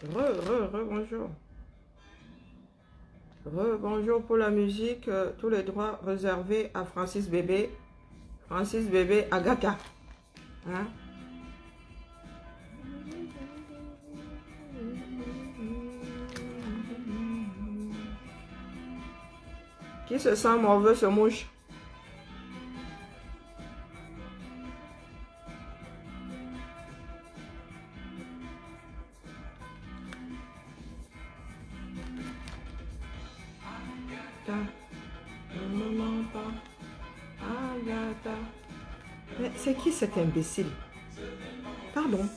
Bonjour. Bonjour pour la musique. Tous les droits réservés à Francis Bébé. Francis Bébé, Agatha. Hein? Qui se sent mauvais se mouche. Mais c'est qui cet imbécile? Pardon.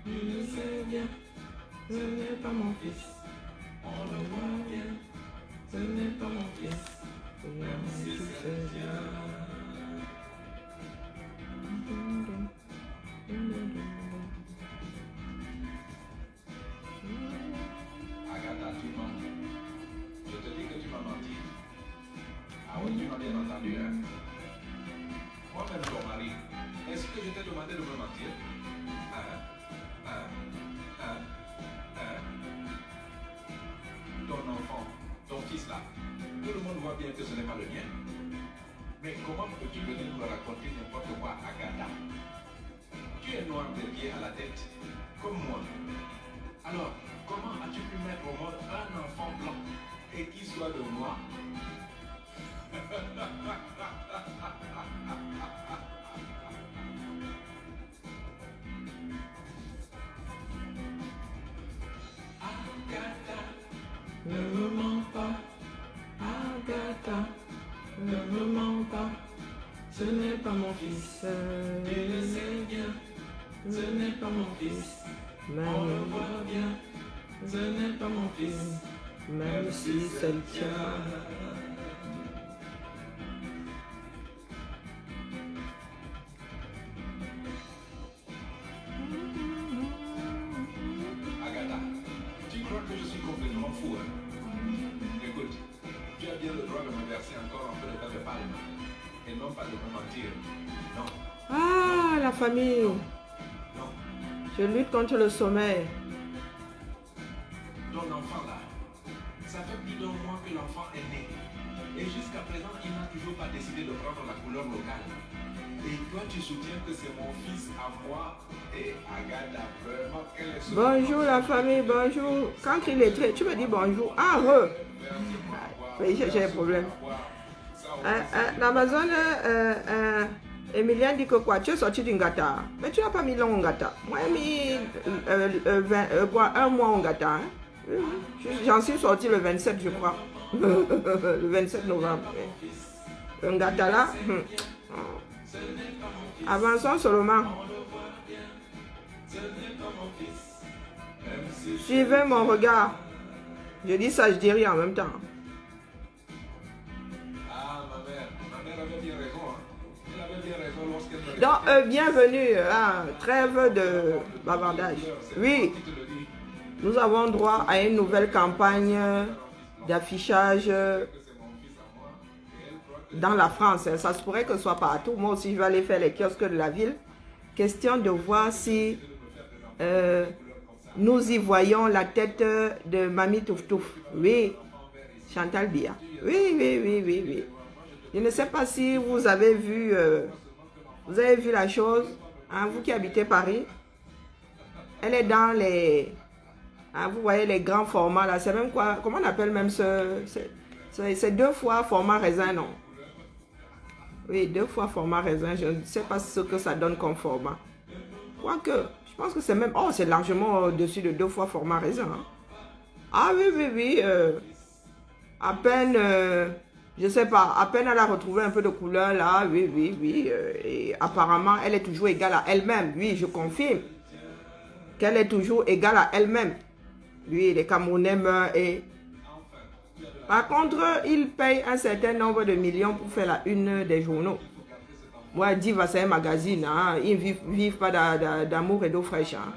Ce n'est pas mon fils. Ce n'est pas mon fils. Agatha, tu mens. Je te dis que tu m'as menti. Ah oui, tu m'as bien entendu, hein? Moi-même, ton mari, est-ce que je t'ai demandé de me mentir? Ton enfant, ton fils là, tout le monde voit bien que ce n'est pas le mien. Mais comment peux-tu venir me raconter n'importe quoi, Agatha? Tu es noir des pieds à la tête, comme moi. Alors, comment as-tu pu mettre au monde un enfant blanc et qui soit de moi? Agatha, ne me mens pas. Agatha, ne me mens pas. Ce n'est pas mon fils. tu le sais bien, Ce n'est pas mon fils. on le voit bien, Ce n'est pas mon fils. Même si c'est le tien. Agatha, tu crois que je suis complètement fou, hein? Écoute, tu as bien le droit de me verser encore un peu de temps de palme et non pas de me mentir. Non, Ah, la famille. non. Je lutte contre le sommeil. Ton enfant là, ça fait plus d'un mois que l'enfant est né. Et jusqu'à présent, il n'a toujours pas décidé de prendre la couleur locale. Et toi, tu soutiens que c'est mon fils à moi. Et Agatha, vraiment, quelle est ce... Bonjour la famille, bonjour. Quand il est très, tu me dis bonjour. Ah, re. Oui, j'ai un problème. L'Amazon, Emilien dit que quoi? Tu es sorti d'une gata. Mais tu n'as pas mis long en gata. Moi, j'ai mis un mois en gata. Hein? J'en suis sorti le 27, je crois. Le 27 novembre. Un gata là. Avançons seulement. Suivez mon regard. Je dis ça, je dis rien en même temps. Ah, ma mère avait bien raison. Hein. Elle avait bien raison lorsqu'elle me Donc, bienvenue. Trêve de bavardage. Oui, nous avons droit à une nouvelle campagne d'affichage dans la France. Ça se pourrait que ce soit partout. Moi aussi, je vais aller faire les kiosques de la ville. Question de voir si nous y voyons la tête de Mamie Touf Touf. Oui, Chantal Bia. Oui. Je ne sais pas si vous avez vu la chose, hein, vous qui habitez Paris. Elle est dans les... Hein, vous voyez les grands formats là. C'est même quoi? Comment on appelle même ce... C'est 2 fois format raisin, non? Oui, 2 fois format raisin. Je ne sais pas ce que ça donne comme format. Quoique, je pense que c'est même... Oh, c'est largement au-dessus de 2 fois format raisin. Hein. Ah oui. À peine... je sais pas, à peine elle a retrouvé un peu de couleur là, oui. Et apparemment, elle est toujours égale à elle-même. Oui, je confirme qu'elle est toujours égale à elle-même. Oui, les Camerounais meurent et... Par contre, ils payent un certain nombre de millions pour faire la une des journaux. Moi, Diva, c'est un magazine. Hein. Ils ne vivent pas d'amour et d'eau fraîche. Hein.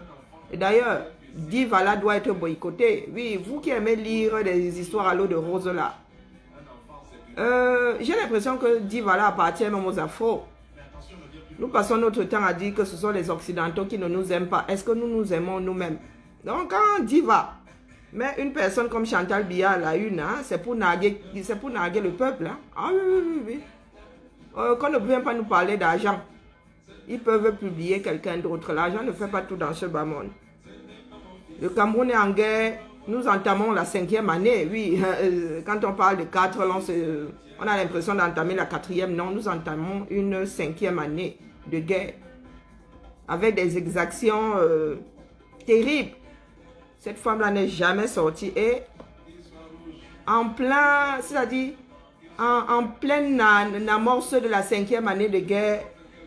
Et d'ailleurs, Diva là doit être boycotté. Oui, vous qui aimez lire des histoires à l'eau de rose là. J'ai l'impression que Diva là appartient même aux Afro. Nous passons notre temps à dire que ce sont les Occidentaux qui ne nous aiment pas. Est-ce que nous nous aimons nous-mêmes? Donc, quand Diva met une personne comme Chantal Biya à la une, hein, c'est pour narguer le peuple. Hein. Ah oui, oui, oui, oui. Qu'on ne vient pas nous parler d'argent. Ils peuvent publier quelqu'un d'autre. L'argent ne fait pas tout dans ce bas monde. Le Cameroun est en guerre. Nous entamons la 5e année. Oui, quand on parle de 4 ans, on a l'impression d'entamer la 4e. Non, nous entamons une 5e année de guerre. Avec des exactions terribles. Cette femme-là n'est jamais sortie. Et en plein, c'est-à-dire, en pleine amorce de la 5e année de guerre,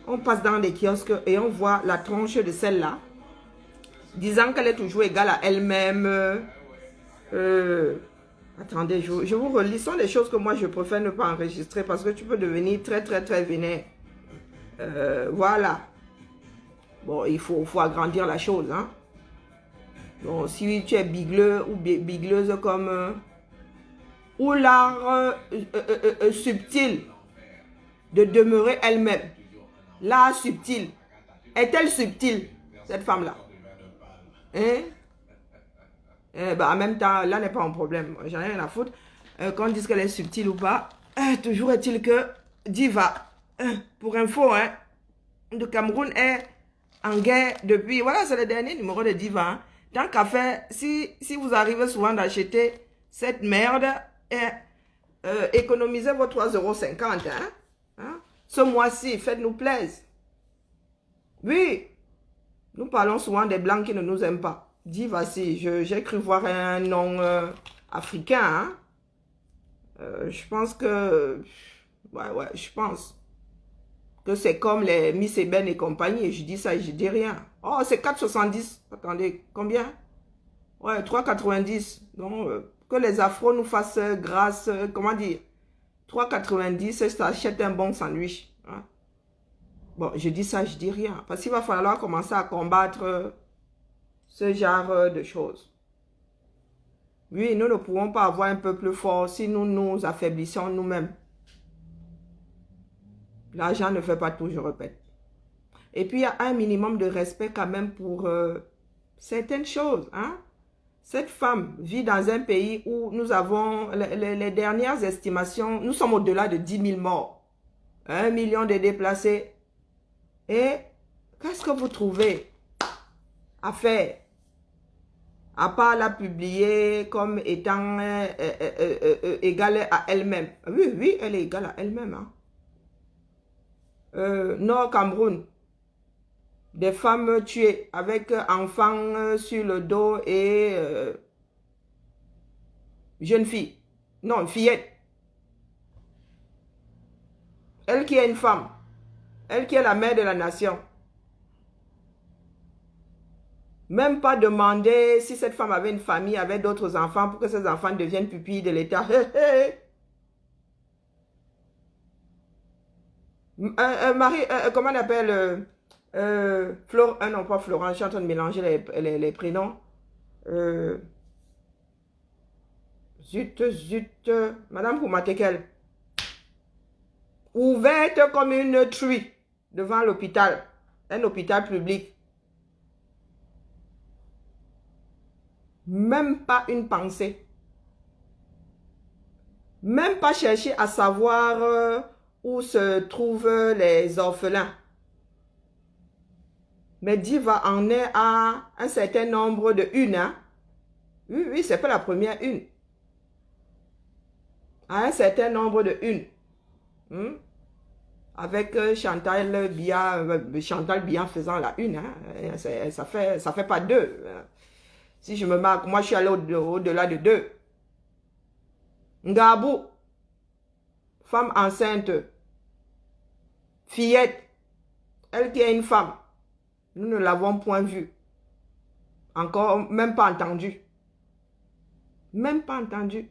on passe dans des kiosques et on voit la tronche de celle-là, disant qu'elle est toujours égale à elle-même. Attendez, je vous relis. Ce sont des choses que moi je préfère ne pas enregistrer parce que tu peux devenir très très très vénère. Voilà. Bon, il faut agrandir la chose. Hein. Bon, si tu es bigleux ou bigleuse comme... ou l'art subtil de demeurer elle-même. L'art subtil. Est-elle subtile, cette femme-là? Hein? En même temps, là n'est pas un problème. J'en ai rien à foutre. Qu'on dise qu'elle est subtile ou pas. Toujours est-il que Diva, pour info, hein, le Cameroun est en guerre depuis... Voilà, c'est le dernier numéro de Diva. Hein. Tant qu'à faire, si vous arrivez souvent d'acheter cette merde, économisez vos 3,50 €. Hein? Ce mois-ci, faites-nous plaisir. Oui, nous parlons souvent des Blancs qui ne nous aiment pas. Diva, si, j'ai cru voir un nom africain. Hein? Je pense que... Ouais, je pense que c'est comme les Miss Eben et compagnie. Je dis ça et je dis rien. Oh, c'est 4,70. Attendez, combien? Ouais, 3,90. Donc, que les Afros nous fassent grâce, comment dire, 3,90, ça achète un bon sandwich. Hein? Bon, je dis ça, je dis rien. Parce qu'il va falloir commencer à combattre ce genre de choses. Oui, nous ne pouvons pas avoir un peuple fort si nous nous affaiblissons nous-mêmes. L'argent ne fait pas tout, je répète. Et puis, il y a un minimum de respect quand même pour certaines choses. Hein? Cette femme vit dans un pays où nous avons les dernières estimations. Nous sommes au-delà de 10 000 morts. 1 million de déplacés. Et qu'est-ce que vous trouvez à faire? À part la publier comme étant égale à elle-même. Oui, elle est égale à elle-même. Hein? Nord Cameroun. Des femmes tuées avec enfants sur le dos et jeune fille. Non, fillette. Elle qui est une femme. Elle qui est la mère de la nation. Même pas demander si cette femme avait une famille, avait d'autres enfants pour que ces enfants deviennent pupilles de l'État. Marie, comment on appelle non pas Florent, je suis en train de mélanger les prénoms. Zut, Madame Koumatekel. Ouverte comme une truie devant l'hôpital. Un hôpital public. Même pas une pensée. Même pas chercher à savoir où se trouvent les orphelins. Mais Diva en est à un certain nombre de une. Hein? Oui, c'est pas la première une. À un certain nombre de une. Avec Chantal Biya faisant la une. Hein? Ça fait pas deux. Si je me marque, moi je suis allé au-delà de deux. Ngabou, femme enceinte, fillette, elle qui est une femme, nous ne l'avons point vue. Encore, même pas entendu. Même pas entendu.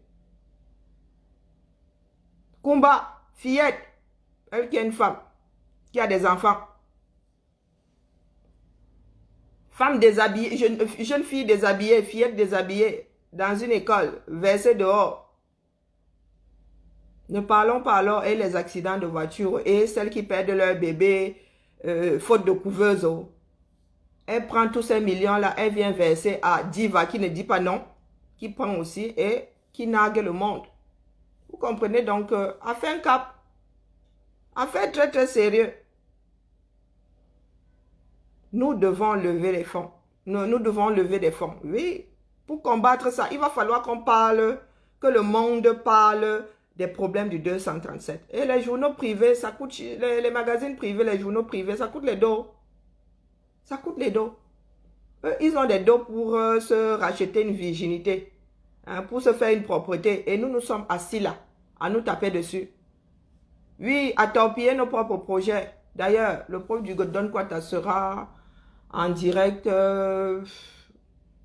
Kumba, fillette, elle qui est une femme, qui a des enfants. Femme déshabillée, jeune fille déshabillée, fillette déshabillée, dans une école, versée dehors. Ne parlons pas alors et les accidents de voiture et celles qui perdent leur bébé, faute de couveuse. Elle prend tous ces millions-là, elle vient verser à Diva qui ne dit pas non, qui prend aussi et qui nargue le monde. Vous comprenez donc, a fait un cap, a fait très très sérieux. Nous devons lever les fonds. Nous devons lever des fonds. Oui, pour combattre ça, il va falloir qu'on parle, que le monde parle des problèmes du 237. Et les journaux privés, ça coûte, les magazines privés, les journaux privés, ça coûte les dos. Ça coûte les dos. Eux, ils ont des dos pour se racheter une virginité, hein, pour se faire une propreté. Et nous, nous sommes assis là, à nous taper dessus. Oui, à torpiller nos propres projets. D'ailleurs, le prof du Godon Kwata sera en direct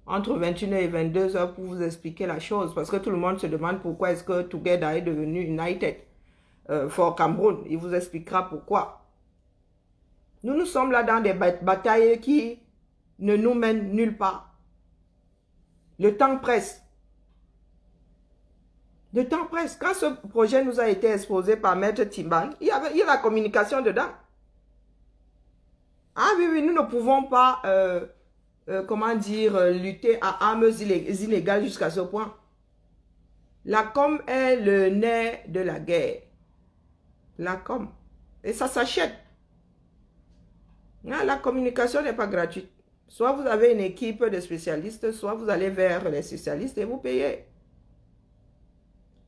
entre 21h et 22h pour vous expliquer la chose. Parce que tout le monde se demande pourquoi est-ce que Together est devenu United for Cameroun. Il vous expliquera pourquoi. Nous sommes là dans des batailles qui ne nous mènent nulle part. Le temps presse. Le temps presse. Quand ce projet nous a été exposé par Maître Timban, il y a la communication dedans. Ah oui, oui, nous ne pouvons pas, comment dire, lutter à armes inégales jusqu'à ce point. La com est le nerf de la guerre. La com. Et ça s'achète. La communication n'est pas gratuite. Soit vous avez une équipe de spécialistes, soit vous allez vers les spécialistes et vous payez.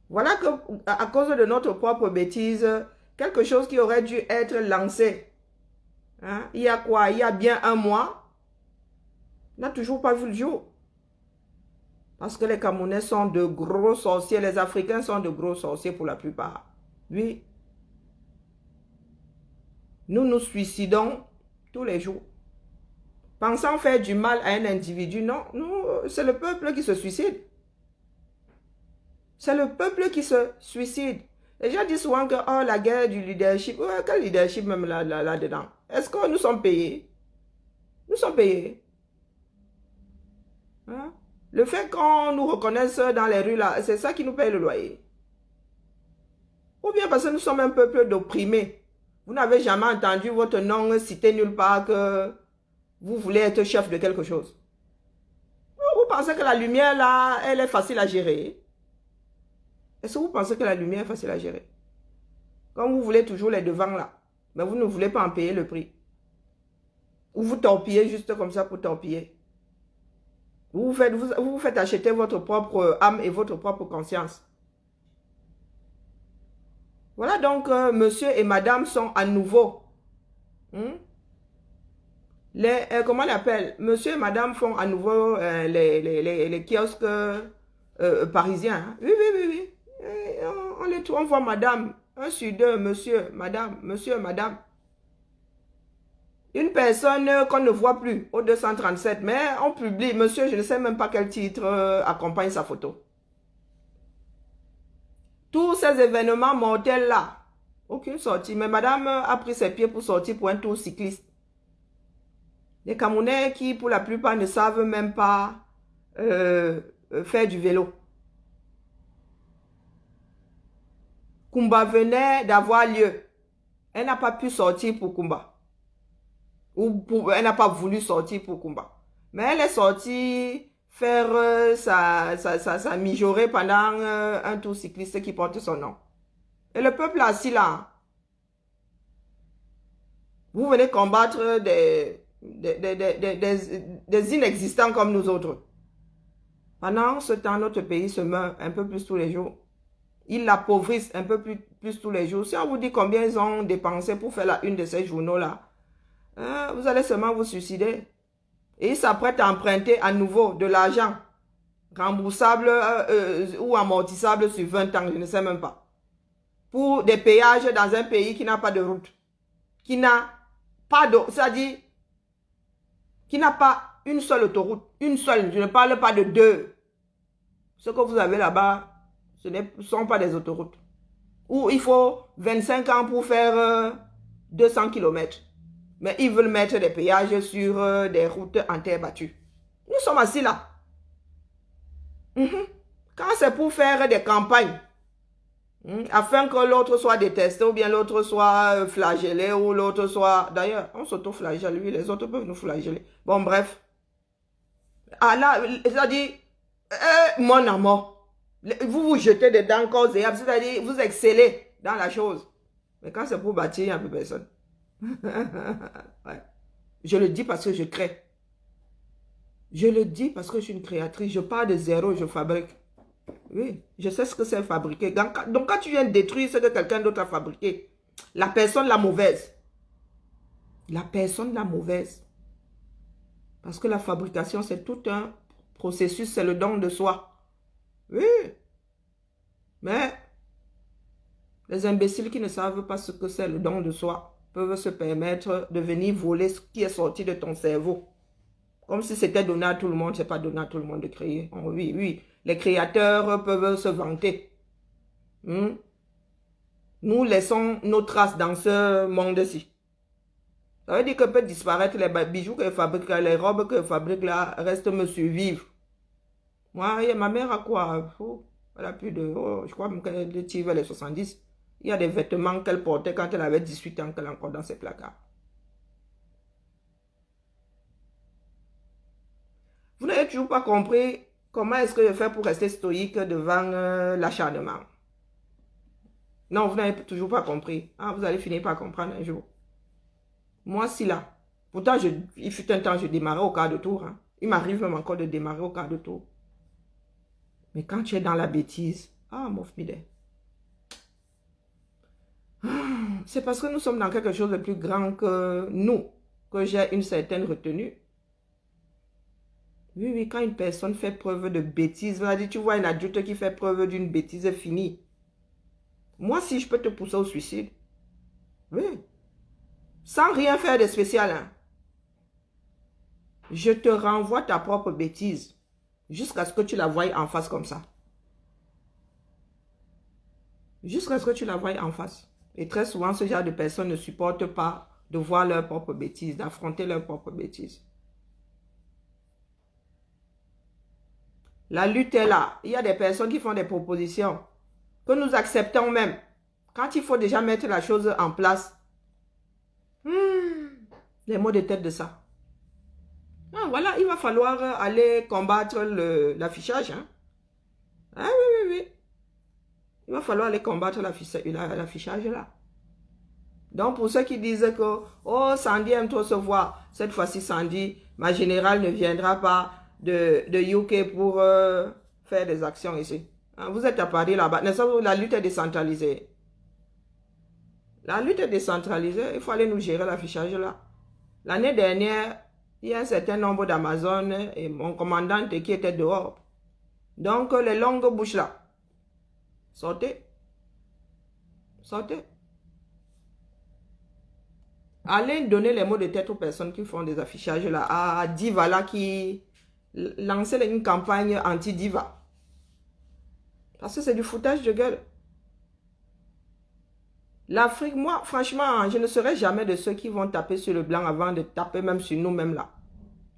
Voilà que, à cause de notre propre bêtise, quelque chose qui aurait dû être lancé, hein, il y a quoi? Il y a bien un mois, n'a toujours pas vu le jour. Parce que les Camerounais sont de gros sorciers, les Africains sont de gros sorciers pour la plupart. Oui. Nous nous suicidons tous les jours. Pensant faire du mal à un individu, non, c'est le peuple qui se suicide. C'est le peuple qui se suicide. Les gens disent souvent que oh, la guerre du leadership, quel leadership même là-dedans? Est-ce que nous sommes payés? Nous sommes payés. Hein? Le fait qu'on nous reconnaisse dans les rues là, c'est ça qui nous paye le loyer. Ou bien parce que nous sommes un peuple d'opprimés. Vous n'avez jamais entendu votre nom cité nulle part que vous voulez être chef de quelque chose. Vous pensez que la lumière là, elle est facile à gérer? Est-ce que vous pensez que la lumière est facile à gérer? Quand vous voulez toujours les devants là, mais vous ne voulez pas en payer le prix. Ou vous torpillez juste comme ça pour torpiller. Vous vous faites acheter votre propre âme et votre propre conscience. Voilà donc, monsieur et madame sont à nouveau. Comment on appelle? Monsieur et madame font à nouveau les kiosques parisiens. Hein? Oui, oui, oui, oui. On voit madame, 1 sur 2, monsieur, madame. Une personne qu'on ne voit plus au 237, mais on publie, monsieur, je ne sais même pas quel titre accompagne sa photo. Tous ces événements mortels-là, aucune sortie. Mais madame a pris ses pieds pour sortir pour un tour cycliste. Les Camerounais qui, pour la plupart, ne savent même pas faire du vélo. Kumba venait d'avoir lieu. Elle n'a pas pu sortir pour Kumba. Elle n'a pas voulu sortir pour Kumba. Mais elle est sortie faire sa mijaurée pendant un tour cycliste qui porte son nom. Et le peuple assis là. Vous venez combattre des inexistants comme nous autres. Pendant ce temps, notre pays se meurt un peu plus tous les jours. Ils l'appauvrissent un peu plus tous les jours. Si on vous dit combien ils ont dépensé pour faire la une de ces journaux-là, vous allez seulement vous suicider. Et ils s'apprêtent à emprunter à nouveau de l'argent remboursable ou amortissable sur 20 ans, je ne sais même pas. Pour des péages dans un pays qui n'a pas de route. Qui n'a pas de... C'est-à-dire, qui n'a pas une seule autoroute. Une seule, je ne parle pas de deux. Ce que vous avez là-bas, ce ne sont pas des autoroutes. Où il faut 25 ans pour faire 200 km. Mais ils veulent mettre des péages sur des routes en terre battue. Nous sommes assis là. Quand c'est pour faire des campagnes, Afin que l'autre soit détesté ou bien l'autre soit flagellé ou l'autre soit... D'ailleurs, on s'auto-flagelle, lui, les autres peuvent nous flageller. Bon, bref. Ah là, c'est-à-dire, mon amour, vous vous jetez dedans cause et âme, c'est-à-dire, vous excellez dans la chose. Mais quand c'est pour bâtir, il n'y a plus personne. Ouais. Je le dis parce que je crée. Je le dis parce que je suis une créatrice. Je pars de zéro, je fabrique. Oui, je sais ce que c'est fabriquer. Donc, quand tu viens détruire ce que quelqu'un d'autre a fabriqué, la personne la mauvaise. La personne la mauvaise. Parce que la fabrication, c'est tout un processus, c'est le don de soi. Oui. Mais les imbéciles qui ne savent pas ce que c'est le don de soi peuvent se permettre de venir voler ce qui est sorti de ton cerveau. Comme si c'était donné à tout le monde. Ce n'est pas donné à tout le monde de créer. Oh, oui, oui. Les créateurs peuvent se vanter. Nous laissons nos traces dans ce monde-ci. Ça veut dire que peut disparaître les bijoux que je fabrique, les robes que je fabrique là, restent me survivre. Moi, ma mère a quoi? Elle a plus de... je crois même qu'elle tire vers les 70. Il y a des vêtements qu'elle portait quand elle avait 18 ans qu'elle a encore dans ses placards. Vous n'avez toujours pas compris comment est-ce que je fais pour rester stoïque devant l'acharnement. Non, vous n'avez toujours pas compris. Ah, vous allez finir par comprendre un jour. Moi, si là. Pourtant, il fut un temps, je démarrais au quart de tour. Hein. Il m'arrive même encore de démarrer au quart de tour. Mais quand tu es dans la bêtise, ah, mon fidèle. C'est parce que nous sommes dans quelque chose de plus grand que nous, que j'ai une certaine retenue. Oui, oui, quand une personne fait preuve de bêtise, tu vois un adulte qui fait preuve d'une bêtise finie. Moi, si je peux te pousser au suicide, oui, sans rien faire de spécial, hein, je te renvoie ta propre bêtise jusqu'à ce que tu la voies en face comme ça. Jusqu'à ce que tu la voies en face. Et très souvent, ce genre de personnes ne supportent pas de voir leur propre bêtise, d'affronter leur propre bêtise. La lutte est là. Il y a des personnes qui font des propositions que nous acceptons même. Quand il faut déjà mettre la chose en place, les mots de tête de ça. Ah, voilà, il va falloir aller combattre l'affichage. Hein? Ah oui, oui, oui. Il va falloir aller combattre l'affichage là. Donc, pour ceux qui disent que, oh, Sandy aime trop se voir, cette fois-ci, Sandy, ma générale ne viendra pas de UK pour faire des actions ici. Hein, vous êtes à Paris là-bas. La lutte est décentralisée. La lutte est décentralisée. Il faut aller nous gérer l'affichage là. L'année dernière, il y a un certain nombre d'Amazones et mon commandant qui était dehors. Donc, les longues bouches là. Sortez. Sortez. Allez donner les mots de tête aux personnes qui font des affichages là. À Diva là qui lançait une campagne anti-Diva. Parce que c'est du foutage de gueule. L'Afrique, moi, franchement, je ne serai jamais de ceux qui vont taper sur le blanc avant de taper même sur nous-mêmes là.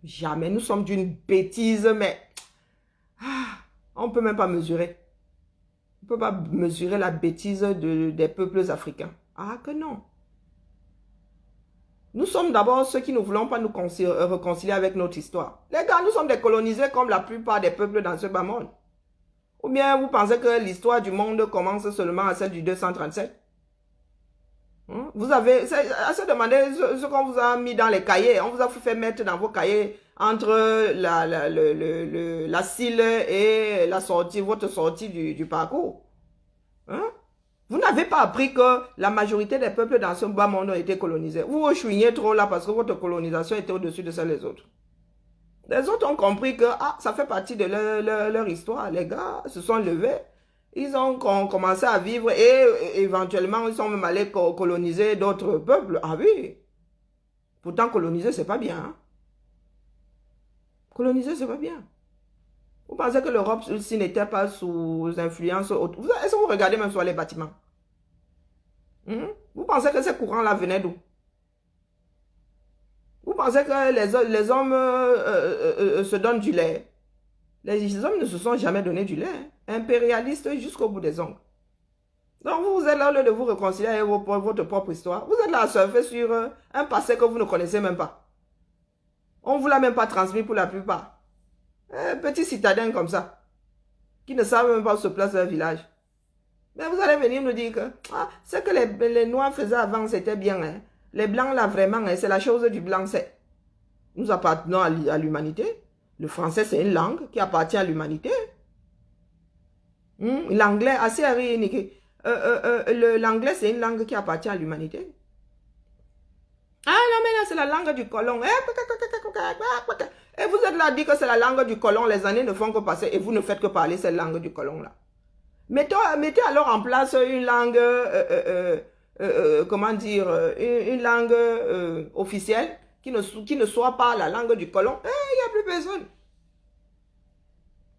Jamais. Nous sommes d'une bêtise, mais on ne peut même pas mesurer. On ne peut pas mesurer la bêtise des peuples africains. Ah que non. Nous sommes d'abord ceux qui ne voulons pas nous réconcilier avec notre histoire. Les gars, nous sommes des colonisés comme la plupart des peuples dans ce bas monde. Ou bien vous pensez que l'histoire du monde commence seulement à celle du 237? Vous avez à se demander ce qu'on vous a mis dans les cahiers. On vous a fait mettre dans vos cahiers entre la cile et la sortie, votre sortie du parcours. Hein? Vous n'avez pas appris que la majorité des peuples dans ce bas monde ont été colonisés. Vous vous chouignez trop là parce que votre colonisation était au-dessus de celle des autres. Les autres ont compris que ça fait partie de leur histoire. Les gars se sont levés. Ils ont commencé à vivre et éventuellement ils sont même allés coloniser d'autres peuples. Ah oui. Pourtant coloniser c'est pas bien. Hein? Coloniser c'est pas bien. Vous pensez que l'Europe s'il n'était pas sous influence haute? Est-ce que vous regardez même sur les bâtiments? Vous pensez que ces courants-là venaient d'où? Vous pensez que les hommes se donnent du lait? Les hommes ne se sont jamais donné du lait. Hein? Impérialistes jusqu'au bout des ongles. Donc vous êtes là au lieu de vous réconcilier avec votre propre histoire. Vous êtes là à surfer sur un passé que vous ne connaissez même pas. On ne vous l'a même pas transmis pour la plupart. Petits citadins comme ça, qui ne savent même pas où se place leur village. Mais vous allez venir nous dire que ce que les Noirs faisaient avant, c'était bien. Hein. Les Blancs, là, vraiment, hein, c'est la chose du Blanc. Nous appartenons à l'humanité. Le français, c'est une langue qui appartient à l'humanité. L'anglais, assez l'anglais, c'est une langue qui appartient à l'humanité. Ah non, mais là, c'est la langue du colon. Et vous êtes là à dire que c'est la langue du colon. Les années ne font que passer et vous ne faites que parler cette langue du colon-là. Mettez alors en place une langue, comment dire, une langue officielle qui ne soit pas la langue du colon. Il n'y a plus personne.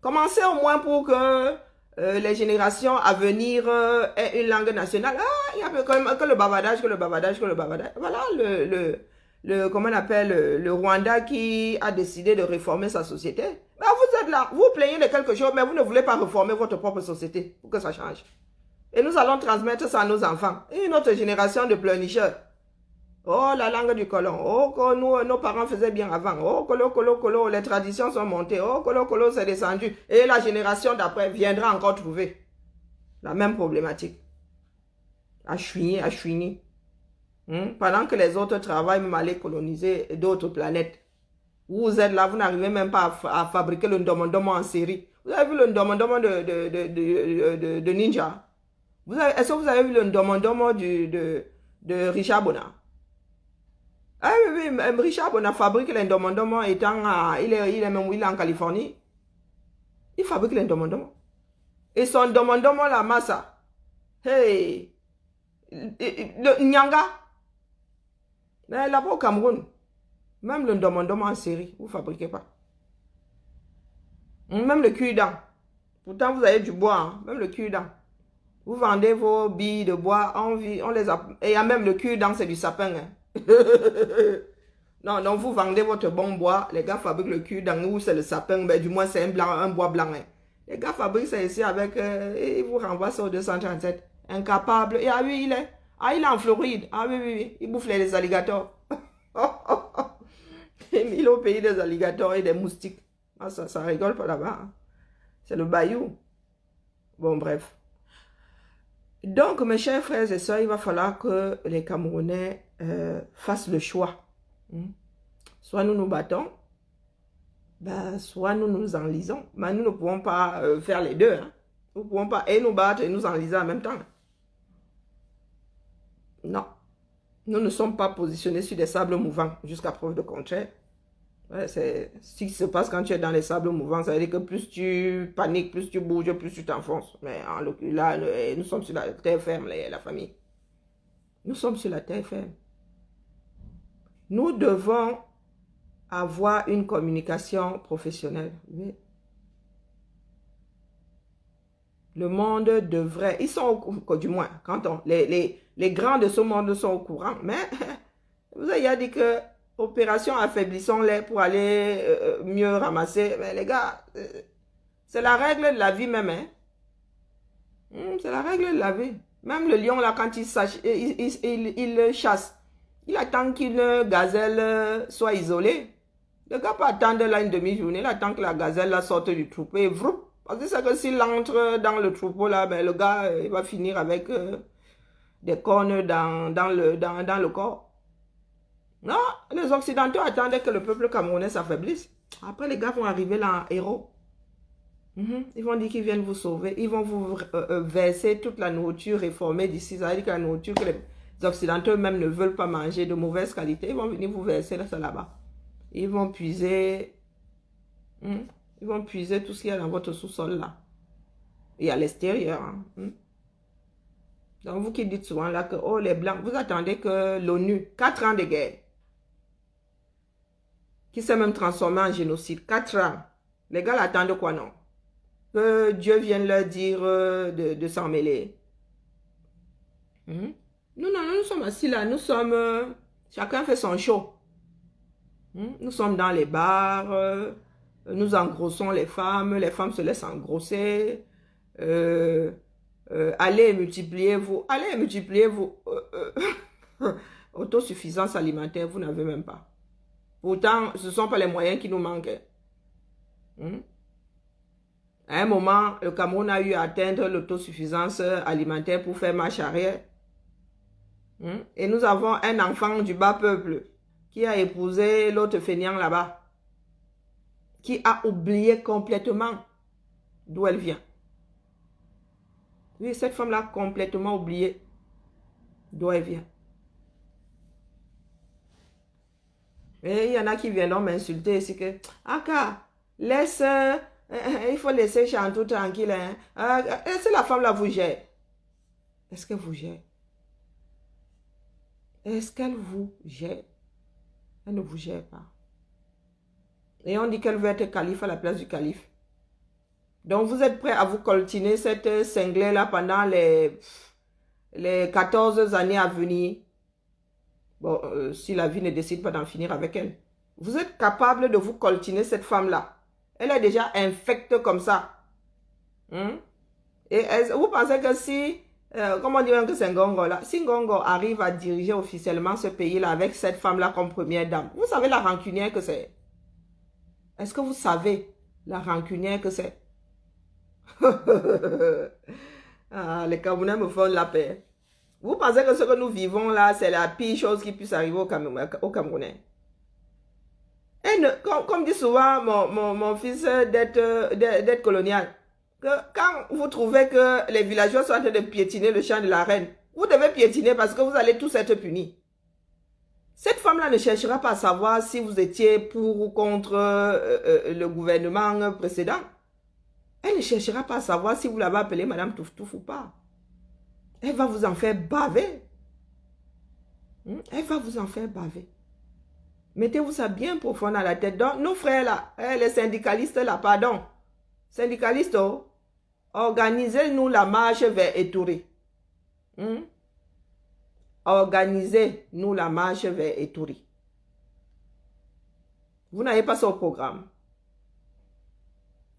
Commencez au moins pour que les générations à venir aient une langue nationale. Il n'y a plus que le bavardage, que le bavardage, que le bavardage. Voilà comment on appelle, le Rwanda qui a décidé de réformer sa société. Ben, vous êtes là, vous plaignez de quelque chose, mais vous ne voulez pas réformer votre propre société pour que ça change. Et nous allons transmettre ça à nos enfants. Une autre génération de pleurnicheurs. Oh, la langue du colon. Oh, que nos parents faisaient bien avant. Oh, colo, les traditions sont montées. Oh, colo, c'est descendu. Et la génération d'après viendra encore trouver la même problématique. À chouiner. Pendant que les autres travaillent même à aller coloniser d'autres planètes. Vous êtes là, vous n'arrivez même pas à fabriquer le ndomondomo en série. Vous avez vu le ndomondomo de Ninja? Est-ce que vous avez vu le ndomondomo de Richard Bona? Ah oui, Richard Bona fabrique les ndomondomo étant il est en Californie. Il fabrique les ndomondomo. Et son ndomondomo, la massa. Hey! Le Nyanga. Mais là-bas au Cameroun, même le ndomondomo en série, vous ne fabriquez pas. Même le cul-dent. Pourtant, vous avez du bois, hein? Même le cul-dent. Vous vendez vos billes de bois, on les a... Et il y a même le cul-dent, c'est du sapin. Hein? Non, donc vous vendez votre bon bois, les gars fabriquent le cul-dent, ou c'est le sapin, mais du moins c'est un bois blanc. Hein? Les gars fabriquent ça ici avec... ils vous renvoient ça au 237. Incapable. Et ah oui, il est en Floride. Ah oui, il bouffe les alligators. Il est au pays des alligators et des moustiques. Ah, ça rigole pas là-bas. Hein. C'est le bayou. Bon, bref. Donc, mes chers frères et sœurs, il va falloir que les Camerounais fassent le choix. Soit nous nous battons, soit nous nous enlisons. Mais nous ne pouvons pas faire les deux. Hein. Nous ne pouvons pas et nous battre et nous enliser en même temps. Non. Nous ne sommes pas positionnés sur des sables mouvants, jusqu'à preuve de contraire. Ouais, c'est ce qui se passe quand tu es dans les sables mouvants. Ça veut dire que plus tu paniques, plus tu bouges, plus tu t'enfonces. Mais là, nous sommes sur la terre ferme, la famille. Nous sommes sur la terre ferme. Nous devons avoir une communication professionnelle. Oui. Le monde devrait... Ils sont au courant, du moins, quand les grands de ce monde sont au courant. Mais vous avez dit que opération affaiblissons-les pour aller mieux ramasser. Mais les gars, c'est la règle de la vie même. Hein? C'est la règle de la vie. Même le lion, là, quand il chasse, il attend qu'une gazelle soit isolée. Le gars peut attendre là une demi-journée, il attend que la gazelle là, sorte du troupeau et vroup. Parce que c'est que s'il entre dans le troupeau là, ben, le gars il va finir avec des cornes dans le corps. Non, les Occidentaux attendaient que le peuple camerounais s'affaiblisse. Après, les gars vont arriver là en héros. Ils vont dire qu'ils viennent vous sauver. Ils vont vous verser toute la nourriture réformée d'ici. Ça veut dire que la nourriture que les Occidentaux même ne veulent pas manger de mauvaise qualité, ils vont venir vous verser là-bas. Ils vont puiser... Ils vont puiser tout ce qu'il y a dans votre sous-sol là. Et à l'extérieur. Hein. Donc vous qui dites souvent là que oh les Blancs, vous attendez que l'ONU, 4 ans de guerre, qui s'est même transformé en génocide, 4 ans. Les gars attendent quoi non? Que Dieu vienne leur dire de s'en mêler. Nous sommes assis là, nous sommes... chacun fait son show. Nous sommes dans les bars, nous engrossons les femmes se laissent engrosser. allez multiplier vous. Autosuffisance alimentaire, vous n'avez même pas. Pourtant, ce ne sont pas les moyens qui nous manquent. À un moment, le Cameroun a eu à atteindre l'autosuffisance alimentaire pour faire marche arrière. Et nous avons un enfant du bas peuple qui a épousé l'autre fainéant là-bas, qui a oublié complètement d'où elle vient. Oui, cette femme-là a complètement oublié d'où elle vient. Et il y en a qui viennent m'insulter, c'est que, Aka, laisse, il faut laisser Chantou tranquille. Est-ce que la femme là vous gère? Est-ce qu'elle vous gère? Est-ce qu'elle vous gère? Elle ne vous gère pas. Et on dit qu'elle veut être calife à la place du calife. Donc vous êtes prêts à vous coltiner cette cinglée là pendant les 14 années à venir. Bon, si la vie ne décide pas d'en finir avec elle. Vous êtes capable de vous coltiner cette femme-là. Elle est déjà infecte comme ça. Et vous pensez que si, comment on dit même que c'est Ngongo là, si Ngongo arrive à diriger officiellement ce pays-là avec cette femme-là comme première dame, vous savez la rancunière que c'est? Est-ce que vous savez la rancunière que c'est? Ah, les Camerounais me font la paix. Vous pensez que ce que nous vivons là, c'est la pire chose qui puisse arriver aux Camerounais? Et comme dit souvent mon fils d'être colonial, que quand vous trouvez que les villageois sont en train de piétiner le champ de la reine, vous devez piétiner parce que vous allez tous être punis. Cette femme-là ne cherchera pas à savoir si vous étiez pour ou contre le gouvernement précédent. Elle ne cherchera pas à savoir si vous l'avez appelée Madame Touf-Touf ou pas. Elle va vous en faire baver. Elle va vous en faire baver. Mettez-vous ça bien profond dans la tête. Donc, nos frères là, les syndicalistes là, pardon. Syndicalistes, organisez-nous la marche vers Etouré. Organisez-nous la marche vers Etouré. Vous n'avez pas ça au programme.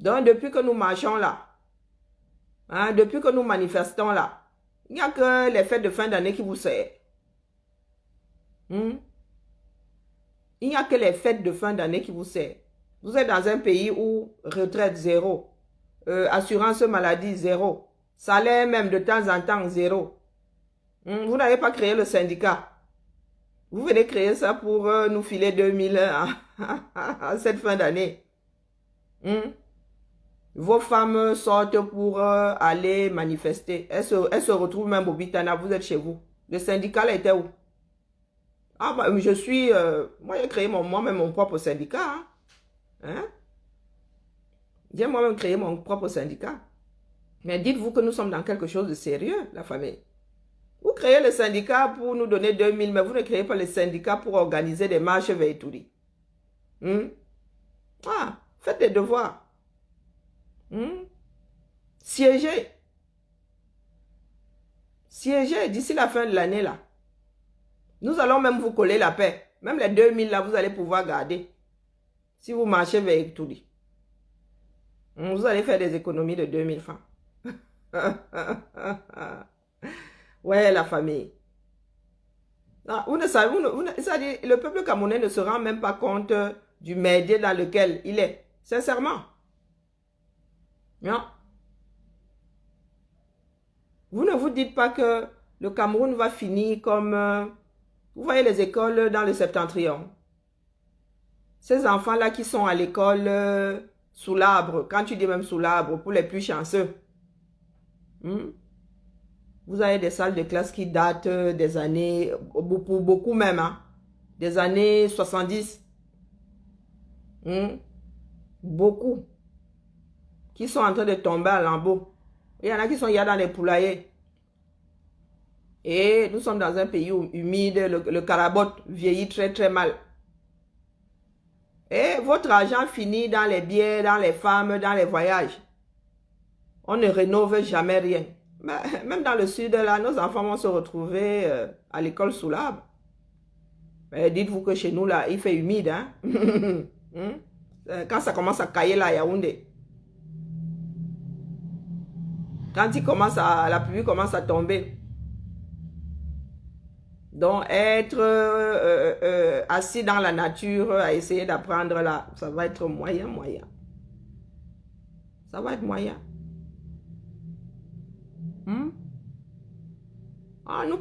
Donc, depuis que nous marchons là, depuis que nous manifestons là, il n'y a que les fêtes de fin d'année qui vous servent. Il n'y a que les fêtes de fin d'année qui vous servent. Vous êtes dans un pays où retraite zéro, assurance maladie zéro, salaire même de temps en temps zéro. Vous n'avez pas créé le syndicat. Vous venez créer ça pour nous filer 2000 à cette fin d'année. Vos femmes sortent pour aller manifester. Elles se retrouvent même au Bitana. Vous êtes chez vous. Le syndicat là était où? Ah, bah, je suis... moi, j'ai créé moi-même mon propre syndicat. J'ai moi-même créé mon propre syndicat. Mais dites-vous que nous sommes dans quelque chose de sérieux, la famille. Vous créez le syndicat pour nous donner 2000, mais vous ne créez pas le syndicat pour organiser des marches vers Itouri. Ah, faites des devoirs. Siégez. Siégez d'ici la fin de l'année là. Nous allons même vous coller la paix. Même les 2000 là, vous allez pouvoir garder. Si vous marchez vers Itouri. Vous allez faire des économies de 2000 francs. Ouais, la famille. Non, vous ne savez, le peuple camerounais ne se rend même pas compte du merdier dans lequel il est. Sincèrement. Non. Vous ne vous dites pas que le Cameroun va finir comme... vous voyez les écoles dans le septentrion. Ces enfants-là qui sont à l'école sous l'arbre, quand tu dis même sous l'arbre, pour les plus chanceux. Vous avez des salles de classe qui datent des années, pour beaucoup même, des années 70. Beaucoup. Qui sont en train de tomber à lambeaux. Il y en a qui sont dans les poulaillers. Et nous sommes dans un pays humide, le carabote vieillit très très mal. Et votre argent finit dans les biens, dans les femmes, dans les voyages. On ne rénove jamais rien. Mais même dans le sud, là, nos enfants vont se retrouver à l'école sous l'arbre. Mais dites-vous que chez nous, là, il fait humide. Quand ça commence à cailler là, à Yaoundé. Quand la pluie commence à tomber. Donc, être assis dans la nature, à essayer d'apprendre là, ça va être moyen. Ça va être moyen. Nous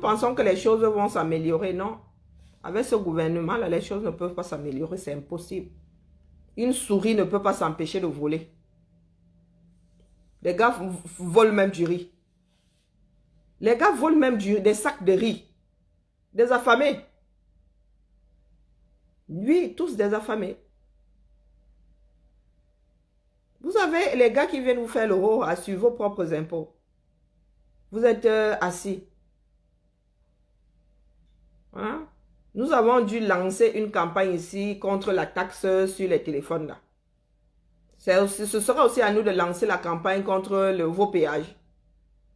pensons que les choses vont s'améliorer, non. Avec ce gouvernement-là, les choses ne peuvent pas s'améliorer, c'est impossible. Une souris ne peut pas s'empêcher de voler. Les gars volent même du riz. Les gars volent même des sacs de riz. Des affamés. Oui, tous des affamés. Vous avez les gars qui viennent vous faire l'euro à suivre vos propres impôts. Vous êtes assis. Hein? Nous avons dû lancer une campagne ici contre la taxe sur les téléphones là. Ce sera aussi à nous de lancer la campagne contre vos péages.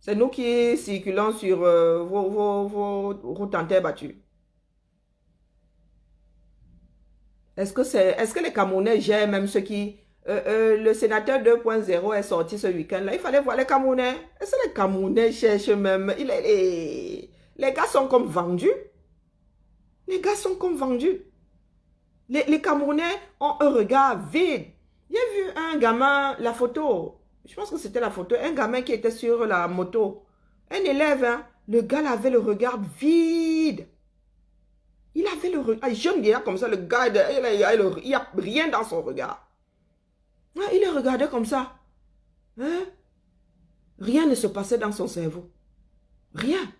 C'est nous qui circulons sur vos routes en terre battue. Est-ce que les Camerounais gèrent même ce qui... le sénateur 2.0 est sorti ce week-end-là. Il fallait voir les Camerounais. Est-ce que les Camerounais cherchent même... Les gars sont comme vendus. Les gars sont comme vendus. Les Camerounais ont un regard vide. J'ai vu un gamin, la photo, je pense que c'était la photo, un gamin qui était sur la moto. Un élève, hein, le gars avait le regard vide. Il avait le regard, jeune gars comme ça, le gars, il n'y a rien dans son regard. Il le regardait comme ça. Hein? Rien ne se passait dans son cerveau. Rien.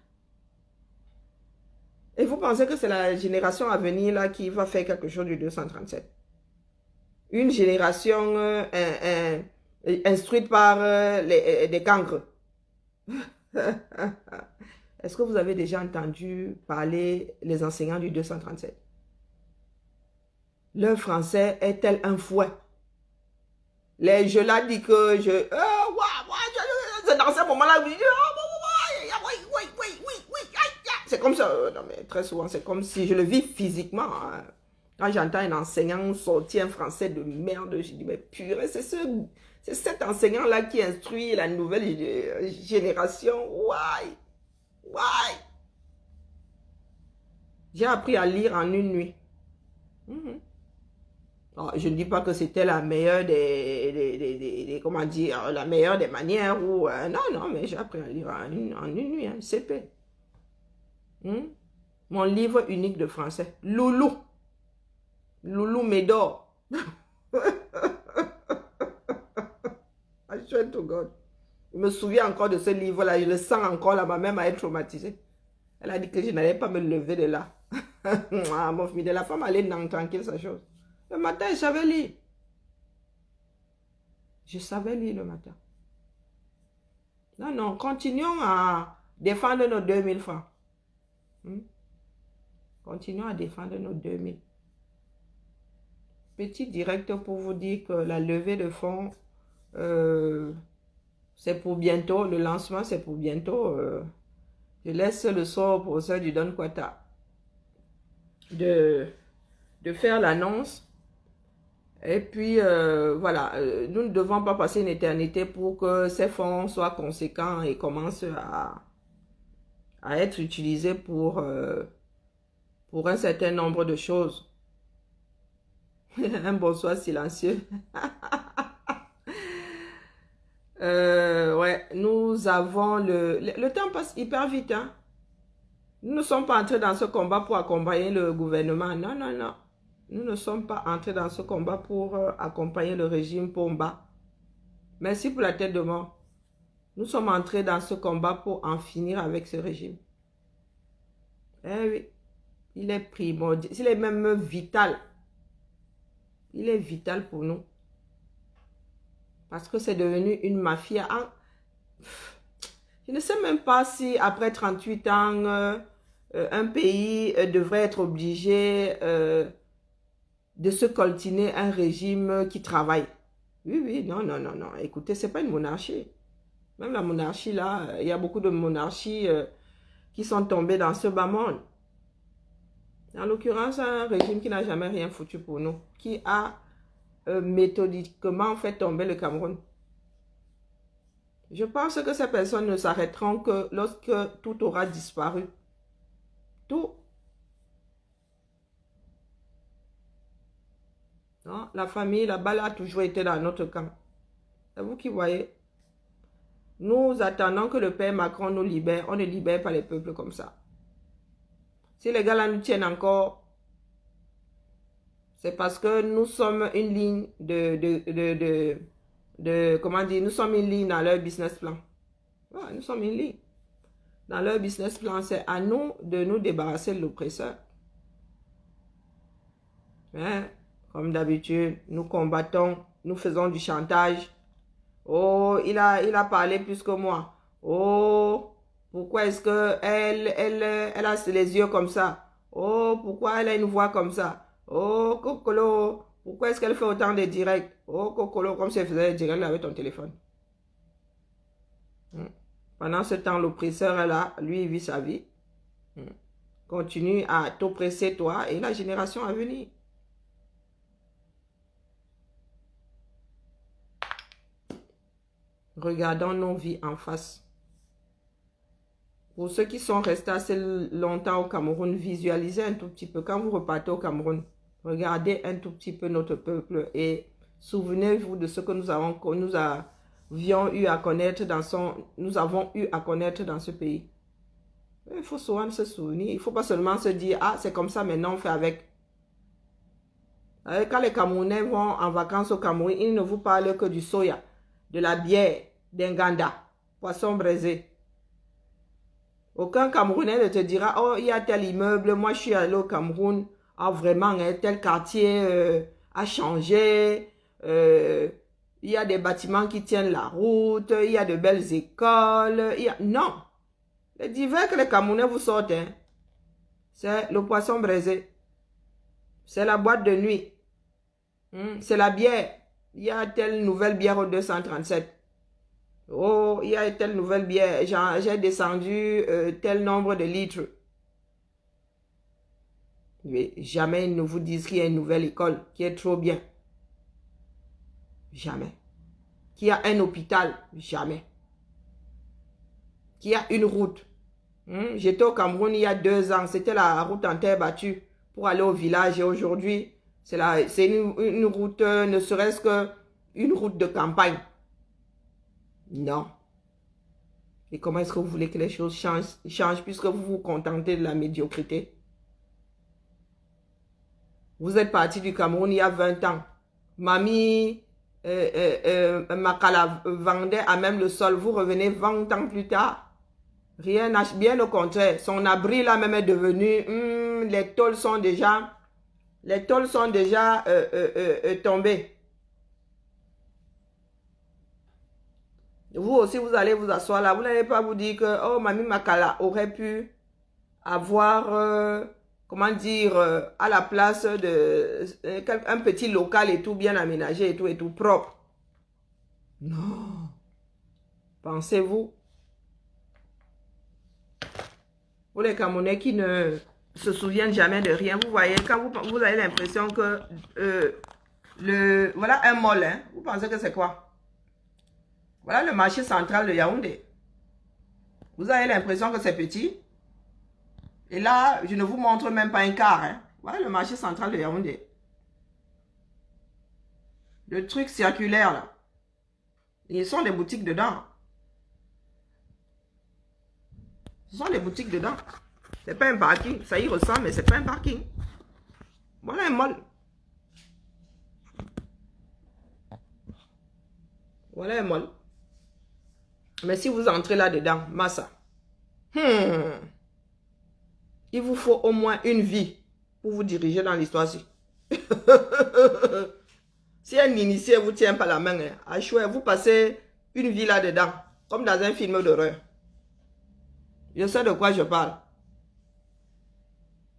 Et vous pensez que c'est la génération à venir là qui va faire quelque chose du 237? Une génération instruite par des cancres. Est-ce que vous avez déjà entendu parler les enseignants du 237? Leur français est tel un fouet. Je l'ai dit que c'est dans ce moment-là, c'est comme ça. Non, mais très souvent, c'est comme si je le vis physiquement. Hein. Quand j'entends un enseignant sortir un français de merde, je dis, mais purée, c'est cet enseignant-là qui instruit la nouvelle génération. Why? J'ai appris à lire en une nuit. Alors, je ne dis pas que c'était la meilleure comment dire, la meilleure des manières ou non, mais j'ai appris à lire en une nuit, hein, CP. Mon livre unique de français, Loulou Médor. I swear to God. Je me souviens encore de ce livre-là, je le sens encore là, ma mère m'a traumatisée. Elle a dit que je n'allais pas me lever de là. Mon fils, de la femme allait tranquille sa chose. Le matin, je savais lire. Je savais lire le matin. Non, continuons à défendre nos 2000 francs. Continuons à défendre nos 2000. Petit direct pour vous dire que la levée de fonds, c'est pour bientôt. Le lancement, c'est pour bientôt. Je laisse le sort pour ceux du Don Quata de faire l'annonce. Et puis, voilà, nous ne devons pas passer une éternité pour que ces fonds soient conséquents et commencent à être utilisés pour un certain nombre de choses. Un bonsoir silencieux. Ouais, nous avons le temps passe hyper vite. Hein? Nous ne sommes pas entrés dans ce combat pour accompagner le gouvernement. Non. Nous ne sommes pas entrés dans ce combat pour accompagner le régime Pomba. Merci pour la tête de mort. Nous sommes entrés dans ce combat pour en finir avec ce régime. Eh oui, il est primordial, il est même vital. Il est vital pour nous. Parce que c'est devenu une mafia. Je ne sais même pas si après 38 ans, un pays devrait être obligé de se coltiner un régime qui travaille. Oui, non. Écoutez, ce n'est pas une monarchie. Même la monarchie, là, il y a beaucoup de monarchies qui sont tombées dans ce bas monde. En l'occurrence, un régime qui n'a jamais rien foutu pour nous, qui a méthodiquement fait tomber le Cameroun. Je pense que ces personnes ne s'arrêteront que lorsque tout aura disparu. Tout. Non, la famille, la balle a toujours été dans notre camp. C'est vous qui voyez. Nous attendons que le père Macron nous libère. On ne libère pas les peuples comme ça. Si les gars là nous tiennent encore, c'est parce que nous sommes une ligne comment dire, nous sommes une ligne dans leur business plan. Ouais, nous sommes une ligne. Dans leur business plan, c'est à nous de nous débarrasser de l'oppresseur. Mais, comme d'habitude, nous combattons, nous faisons du chantage. Oh, il a parlé plus que moi. Oh, pourquoi est-ce que elle a les yeux comme ça? Oh, pourquoi elle a une voix comme ça? Oh, Kokolo, pourquoi est-ce qu'elle fait autant de directs? Oh, Kokolo, comme si elle faisait des directs avec ton téléphone. Pendant ce temps, l'oppresseur est là, lui, il vit sa vie. Continue à t'oppresser, toi, et la génération à venir. Regardons nos vies en face. Pour ceux qui sont restés assez longtemps au Cameroun, visualisez un tout petit peu. Quand vous repartez au Cameroun, regardez un tout petit peu notre peuple et souvenez-vous de ce que nous avons eu à connaître nous avons eu à connaître dans ce pays. Il faut souvent se souvenir. Il ne faut pas seulement se dire, ah, c'est comme ça, maintenant on fait avec. Quand les Camerounais vont en vacances au Cameroun, ils ne vous parlent que du soya, de la bière, d'un ganda, poisson braisé. Aucun Camerounais ne te dira, oh, il y a tel immeuble, moi je suis allé au Cameroun, ah vraiment, tel quartier a changé, il y a des bâtiments qui tiennent la route, il y a de belles écoles, non. Les divers que les Camerounais vous sortent, hein, c'est le poisson braisé, c'est la boîte de nuit, c'est la bière, il y a telle nouvelle bière au 237. Oh, il y a telle nouvelle bière, j'ai descendu tel nombre de litres. Mais jamais ils ne vous disent qu'il y a une nouvelle école qui est trop bien. Jamais. Qu'il y a un hôpital. Jamais. Qu'il y a une route. J'étais au Cameroun il y a 2 ans. C'était la route en terre battue pour aller au village. Et aujourd'hui, c'est une route, ne serait-ce qu'une route de campagne. Non. Et comment est-ce que vous voulez que les choses changent puisque vous vous contentez de la médiocrité? Vous êtes parti du Cameroun il y a 20 ans. Mamie Makala vendait à même le sol. Vous revenez 20 ans plus tard. Rien n'a... Bien au contraire. Son abri là même est devenu... les tôles sont déjà... Les tôles sont déjà tombées. Vous aussi, vous allez vous asseoir là. Vous n'allez pas vous dire que, oh, Mamie Makala aurait pu avoir, comment dire, à la place de un petit local et tout bien aménagé et tout propre. Non. Pensez-vous? Pour les Camerounais qui ne se souviennent jamais de rien, vous voyez, quand vous avez l'impression que voilà un mall, hein, vous pensez que c'est quoi? Voilà le marché central de Yaoundé. Vous avez l'impression que c'est petit. Et là, je ne vous montre même pas un quart. Hein. Voilà le marché central de Yaoundé. Le truc circulaire là. Ils sont des boutiques dedans. Ce sont des boutiques dedans. C'est pas un parking. Ça y ressemble, mais c'est pas un parking. Voilà un mall. Voilà un mall. Mais si vous entrez là-dedans, massa. Il vous faut au moins une vie pour vous diriger dans l'histoire-ci. Si un initié ne vous tient pas la main, à chouette, vous passez une vie là-dedans, comme dans un film d'horreur. Je sais de quoi je parle.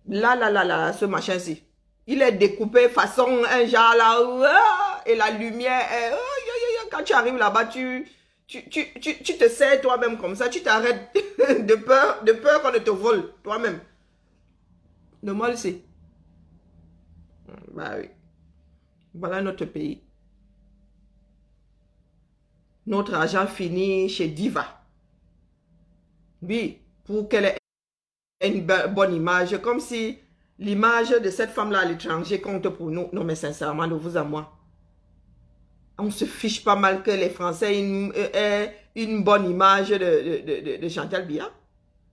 Là, ce machin-ci. Il est découpé façon un genre là, et la lumière est... Quand tu arrives là-bas, tu te sers toi-même comme ça, tu t'arrêtes de peur qu'on ne te vole toi-même. Le mal, c'est... Bah oui. Voilà notre pays. notre argent finit chez Diva. Oui, pour qu'elle ait une bonne image, comme si l'image de cette femme-là à l'étranger compte pour nous. Non, mais sincèrement, de vous à moi. On se fiche pas mal que les Français aient une bonne image de Chantal Biya.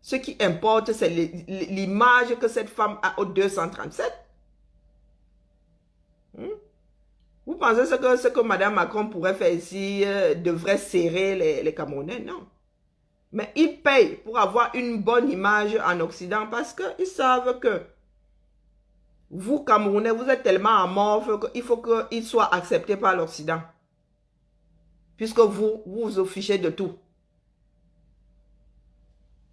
Ce qui importe, c'est l'image que cette femme a au 237. Vous pensez ce que Mme Macron pourrait faire ici devrait serrer les Camerounais? Non. Mais ils payent pour avoir une bonne image en Occident parce qu'ils savent que vous, Camerounais, vous êtes tellement amorphes qu'il faut qu'ils soient acceptés par l'Occident. Puisque vous fichez de tout.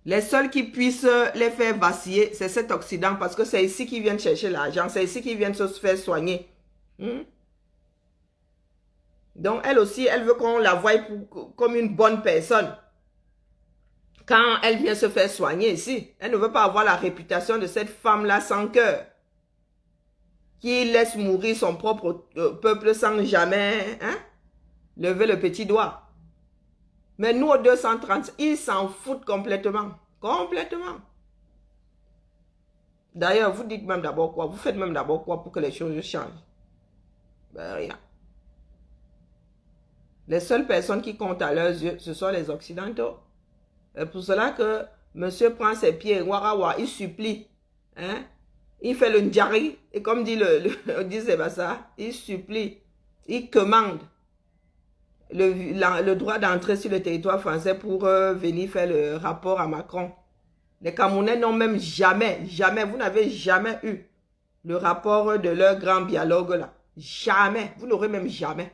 Les seuls qui puissent les faire vaciller, c'est cet Occident parce que c'est ici qu'ils viennent chercher l'argent, c'est ici qu'ils viennent se faire soigner. Donc, elle aussi, elle veut qu'on la voie comme une bonne personne. Quand elle vient se faire soigner ici, elle ne veut pas avoir la réputation de cette femme-là sans cœur, qui laisse mourir son propre peuple sans jamais lever le petit doigt. Mais nous, au 230, ils s'en foutent complètement. Complètement. D'ailleurs, vous dites même d'abord quoi? Vous faites même d'abord quoi pour que les choses changent? Ben, rien. Les seules personnes qui comptent à leurs yeux, ce sont les Occidentaux. C'est pour cela que monsieur prend ses pieds, il supplie. Hein? Il fait le ndjari, et comme dit dit Sébastien, il supplie, il commande le droit d'entrer sur le territoire français pour venir faire le rapport à Macron. Les Camerounais n'ont même jamais, vous n'avez jamais eu le rapport de leur grand dialogue là. Jamais, vous n'aurez même jamais.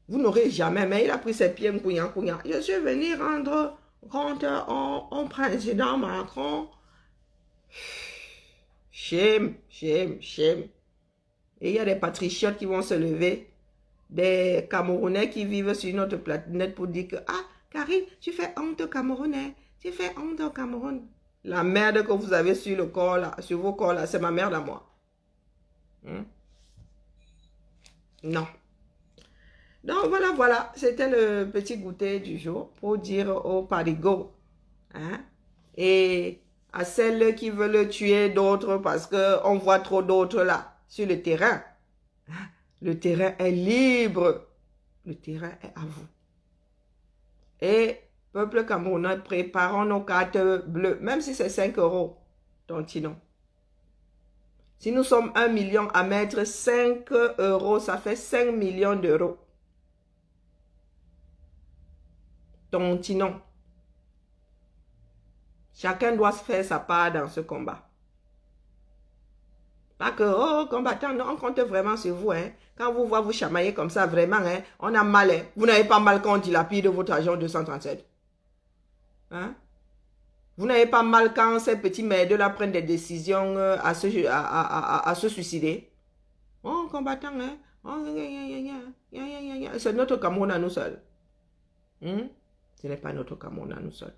Vous n'aurez jamais, mais il a pris ses pieds, je suis venu rendre compte au président Macron. Shame, shame, shame. Et il y a des patriotes qui vont se lever, des Camerounais qui vivent sur notre planète pour dire que, ah, Karine, tu fais honte aux Camerounais, tu fais honte au Cameroun. La merde que vous avez sur le corps là, sur vos corps là, c'est ma merde à moi. Non. Donc voilà, c'était le petit goûter du jour pour dire au parigo. Et à celles qui veulent tuer d'autres parce qu'on voit trop d'autres là sur le terrain. Le terrain est libre. Le terrain est à vous. Et peuple camerounais, préparons nos cartes bleues, même si c'est 5 €, tontino. Si nous sommes 1 million à mettre 5 €, ça fait 5 millions d'euros. Tontino. Chacun doit se faire sa part dans ce combat. Pas que, oh, combattant, non, on compte vraiment sur vous. Quand vous voyez vous chamailler comme ça, vraiment, on a mal. Vous n'avez pas mal quand on dilapide votre argent 237. Vous n'avez pas mal quand ces petits merdes-là prennent des décisions à se suicider. Oh, combattant, oh, c'est notre Cameroun à nous seuls. Ce n'est pas notre Cameroun à nous seuls.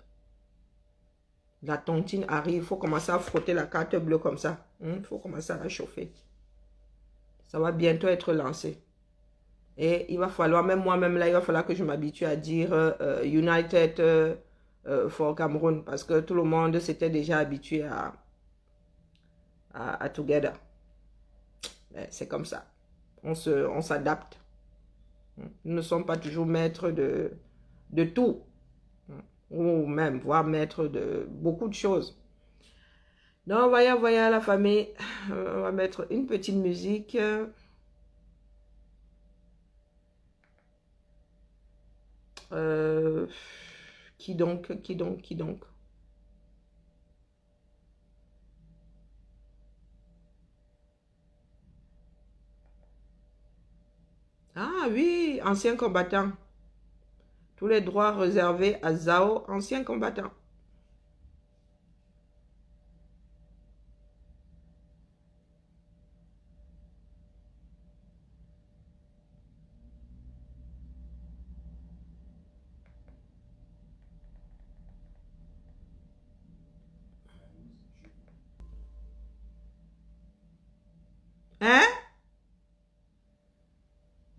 La tontine arrive, il faut commencer à frotter la carte bleue comme ça. Il faut commencer à la chauffer. Ça va bientôt être lancé. Et il va falloir, même moi-même là, il va falloir que je m'habitue à dire United for Cameroun. Parce que tout le monde s'était déjà habitué à Together. C'est comme ça. On s'adapte. Nous ne sommes pas toujours maîtres de tout. Ou même, voire maître de beaucoup de choses. Donc, voyez la famille. On va mettre une petite musique. Qui donc? Ah oui, ancien combattant. Tous les droits réservés à Zao, ancien combattant.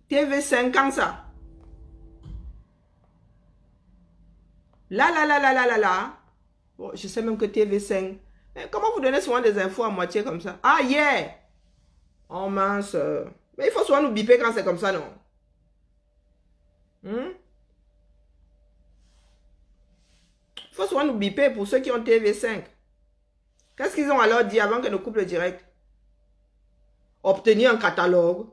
TV 5 ans ça. Là. Bon, je sais même que TV5. Mais comment vous donnez souvent des infos à moitié comme ça? Ah, yeah! Oh mince. Mais il faut souvent nous biper quand c'est comme ça, non? Il faut souvent nous biper pour ceux qui ont TV5. Qu'est-ce qu'ils ont alors dit avant que nous coupe le direct? Obtenir un catalogue.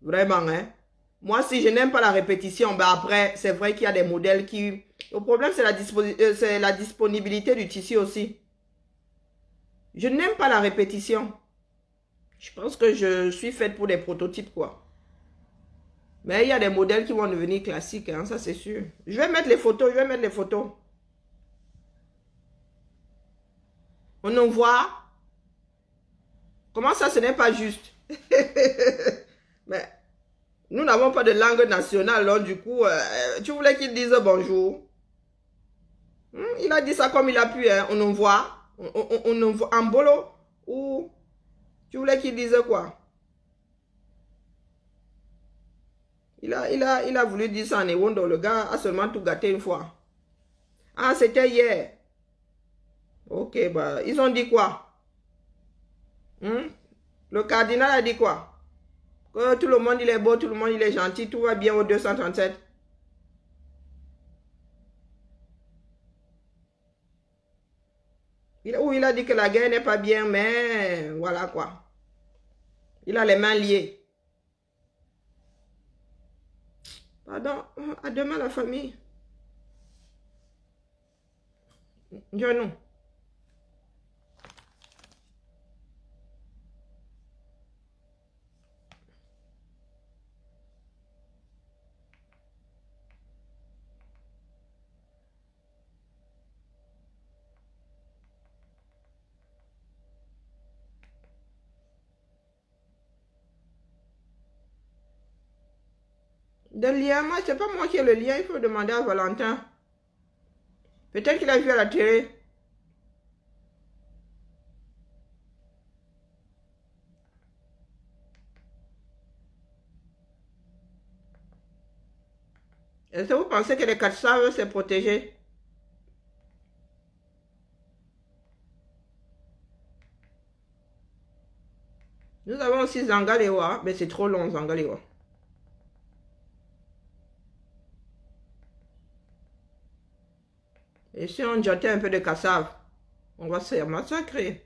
Vraiment, hein? Moi, si je n'aime pas la répétition, ben après, c'est vrai qu'il y a des modèles qui... Le problème, c'est la disponibilité du tissu aussi. Je n'aime pas la répétition. Je pense que je suis faite pour des prototypes, quoi. Mais il y a des modèles qui vont devenir classiques, hein, ça c'est sûr. Je vais mettre les photos, On en voit. Comment ça, ce n'est pas juste? Mais nous n'avons pas de langue nationale, donc du coup, tu voulais qu'il dise bonjour. Il a dit ça comme il a pu, hein. On en voit. On en voit en bolo. Ou tu voulais qu'il dise quoi? Il a voulu dire ça en Ewondo. Le gars a seulement tout gâté une fois. Ah, c'était hier. Ok, bah, ils ont dit quoi? Le cardinal a dit quoi? Que tout le monde il est beau, tout le monde il est gentil, tout va bien au 237. Il a dit que la guerre n'est pas bien, mais voilà quoi. Il a les mains liées. Pardon, à demain la famille. John. De lien, moi, c'est pas moi qui ai le lien, il faut demander à Valentin. Peut-être qu'il a vu à la télé. Est-ce que vous pensez que les 400 veulent se protéger? Nous avons aussi Zangalewa, mais c'est trop long, Zangalewa. Et si on jetait un peu de cassave, on va se faire massacrer.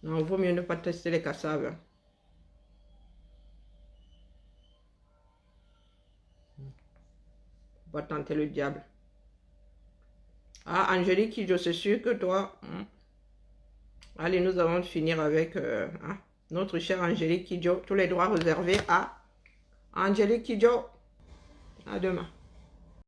Non, il vaut mieux ne pas tester les cassaves. Hein. Va tenter le diable. Ah, Angélique, je suis sûr que toi... Allez, nous allons finir avec notre chère Angélique Kidjo. Tous les droits réservés à Angélique Kidjo. À demain.